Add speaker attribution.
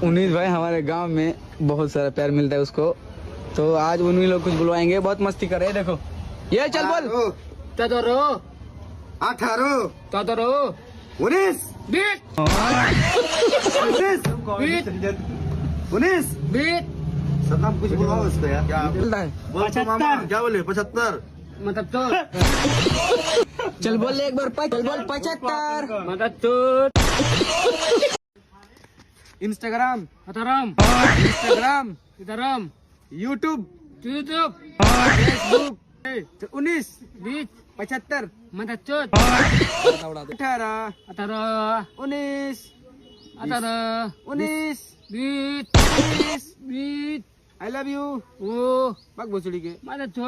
Speaker 1: उन्नीस भाई हमारे गांव में बहुत सारा प्यार मिलता है उसको, तो आज उन्हीं लोग कुछ बुलवाएंगे, बहुत मस्ती कर रहे हैं। देखो ये चल बोल
Speaker 2: 17
Speaker 3: 18
Speaker 2: 17
Speaker 3: 19
Speaker 2: बीट
Speaker 3: 19
Speaker 2: बीट
Speaker 3: सदनाम कुछ बुलवाओ इसको यार। क्या
Speaker 1: बोलता है?
Speaker 3: बोल तो मामा, क्या बोले 75
Speaker 2: मतलब तो
Speaker 1: चल बोल एक बार चल बोल 75।
Speaker 2: मतलब तो
Speaker 1: इंस्टाग्राम
Speaker 2: हताराम
Speaker 1: Instagram
Speaker 2: Sitaram
Speaker 1: YouTube
Speaker 2: YouTube
Speaker 1: Facebook 19
Speaker 2: beat
Speaker 1: 75
Speaker 2: मतलब तो
Speaker 1: 18
Speaker 2: 18
Speaker 1: 19
Speaker 2: 18
Speaker 1: 19
Speaker 2: beat
Speaker 1: 20
Speaker 2: beat
Speaker 1: I love you
Speaker 2: ओ
Speaker 1: बक भोसड़ी के
Speaker 2: मतलब तो